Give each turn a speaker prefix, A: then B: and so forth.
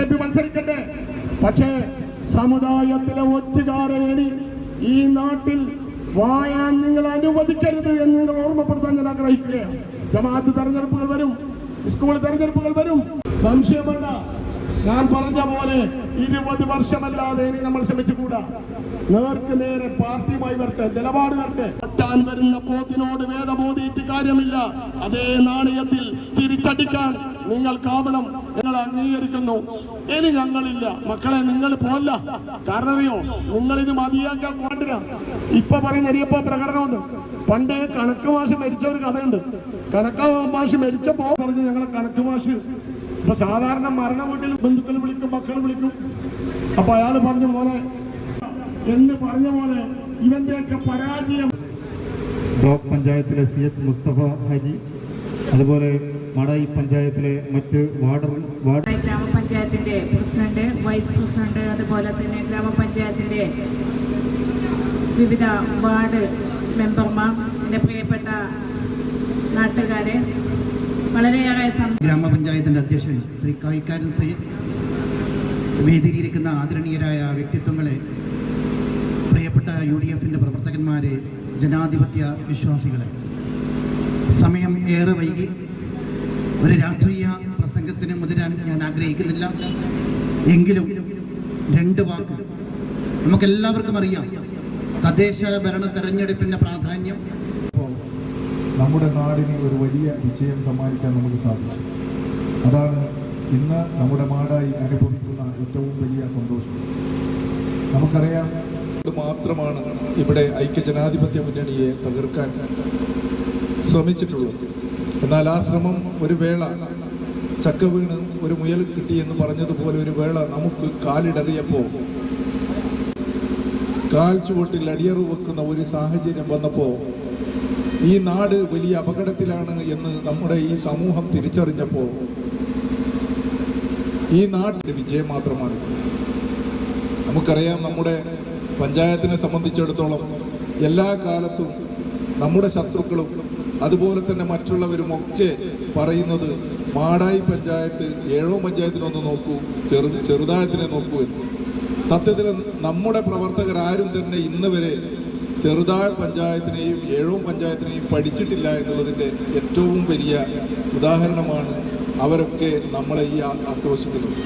A: BJP മത്സരിക്കട്ടെ. പക്ഷേ സമുദായത്തിലെ ഒറ്റുകാരേണി ഈ നാട്ടിൽ വായാൻ നിങ്ങൾ അനുവദിക്കരുത് എന്ന് നിങ്ങൾ ഓർമ്മപ്പെടുത്താൻ ഞാൻ ആഗ്രഹിക്കുകയാണ്. ജമാഅത്ത് തെരഞ്ഞെടുപ്പുകൾ വരും, സ്കൂൾ തെരഞ്ഞെടുപ്പുകൾ വരും, സംശയമുണ്ട. ഞാൻ പറഞ്ഞ പോലെ 20 വർഷമല്ലാതെ ഇനി നമ്മൾ ശ്രമിച്ചുകൂടാ. നേർക്ക് നേരെ പാർട്ടിയുമായി വരട്ടെ, നിലപാട് വരട്ടെ. ഒട്ടാൻ വരുന്ന പോത്തിനോട് വേദബോധിയിട്ട് കാര്യമില്ല. അതേ നാണയത്തിൽ തിരിച്ചടിക്കാൻ നിങ്ങൾക്കാവണം. ഞങ്ങൾ അംഗീകരിക്കുന്നു. ഇനി ഞങ്ങളില്ല മക്കളെ, നിങ്ങൾ പോല്ല. കാരണം അറിയോ, നിങ്ങളിത് മതിയാക്കാൻ കൊണ്ടില്ല. ഇപ്പൊ പറയുന്ന ഇനിയിപ്പോ പ്രകടനമൊന്ന്. പണ്ട് കണക്ക് മാഷ് മരിച്ച ഒരു കഥയുണ്ട്. കണക്ക് മാഷ് മരിച്ചപ്പോ പറഞ്ഞു ഞങ്ങളെ കണക്ക് മാഷ് ഇപ്പൊ സാധാരണ മരണ വീട്ടിൽ ബന്ധുക്കൾ വിളിക്കും, മക്കൾ വിളിക്കും. അപ്പൊ അയാൾ പറഞ്ഞു മോനെ എന്ന് പറഞ്ഞ പോലെ ഇവന്റെയൊക്കെ പരാജയം.
B: ബ്ലോക്ക് പഞ്ചായത്തിലെ CH മുസ്തഫ ഹാജി, അതുപോലെ മാടായി പഞ്ചായത്തിലെ മറ്റ്
C: ഗ്രാമപഞ്ചായത്തിന്റെ പ്രസിഡന്റ്, വൈസ് പ്രസിഡന്റ്, അതുപോലെ തന്നെ ഗ്രാമപഞ്ചായത്തിന്റെ വിവിധ വാർഡ് മെമ്പർമാർ, എൻ്റെ പ്രിയപ്പെട്ട നാട്ടുകാരെ, വളരെയേറെ
D: ഗ്രാമപഞ്ചായത്തിന്റെ അധ്യക്ഷൻ ശ്രീ കായിക്കാരൻ സയ്യിദ്, വേദിയിലിരിക്കുന്ന ആദരണീയരായ വ്യക്തിത്വങ്ങളെ, പ്രിയപ്പെട്ട UDF-ന്റെ പ്രവർത്തകന്മാരെ, ജനാധിപത്യ വിശ്വാസികളെ, സമയം ഏറെ വൈകി ഒരു രാഷ്ട്രീയ പ്രസംഗത്തിന് മുതിരാൻ ഞാൻ ആഗ്രഹിക്കുന്നില്ല. എങ്കിലും 2 വാക്ക്. നമുക്കെല്ലാവർക്കും അറിയാം തദ്ദേശ ഭരണ തെരഞ്ഞെടുപ്പിൻ്റെ പ്രാധാന്യം.
E: നമ്മുടെ നാടിന് ഒരു വലിയ വിജയം സമ്മാനിക്കാൻ നമുക്ക് സാധിച്ചു. അതാണ് ഇന്ന് നമ്മുടെ മാടായി അനുഭവിക്കുന്ന ഏറ്റവും വലിയ സന്തോഷം. നമുക്കറിയാം മാത്രമാണ് ഇവിടെ ഐക്യജനാധിപത്യ മുന്നണിയെ തകർക്കാൻ ശ്രമിച്ചിട്ടുള്ളത്. എന്നാൽ ആ ശ്രമം ഒരു വേള ചക്ക വീണ് ഒരു മുയൽ കിട്ടിയെന്ന് പറഞ്ഞതുപോലെ ഒരു വേള നമുക്ക് കാലിടറിയപ്പോൾ, കാൽ ചുവട്ടിൽ അടിയറു വെക്കുന്ന ഒരു സാഹചര്യം വന്നപ്പോൾ, ഈ നാട് വലിയ അപകടത്തിലാണ് എന്ന് നമ്മുടെ ഈ സമൂഹം തിരിച്ചറിഞ്ഞപ്പോൾ, ഈ നാട്ടിന്റെ വിജയം മാത്രമാണ്. നമുക്കറിയാം നമ്മുടെ പഞ്ചായത്തിനെ സംബന്ധിച്ചിടത്തോളം എല്ലാ കാലത്തും നമ്മുടെ ശത്രുക്കളും അതുപോലെ തന്നെ മറ്റുള്ളവരുമൊക്കെ പറയുന്നത് മാടായി പഞ്ചായത്ത്, ഏഴോ പഞ്ചായത്തിനൊന്ന് നോക്കൂ, ചെറുതാഴത്തിനെ നോക്കൂ എന്ന്. സത്യത്തിൽ നമ്മുടെ പ്രവർത്തകർ ആരും തന്നെ ഇന്ന് വരെ ചെറുതാഴ് പഞ്ചായത്തിനെയും ഏഴോ പഞ്ചായത്തിനെയും പഠിച്ചിട്ടില്ല എന്നുള്ളതിൻ്റെ ഏറ്റവും വലിയ ഉദാഹരണമാണ് അവരൊക്കെ നമ്മളെ ഈ ആക്രോശിക്കുന്നത്.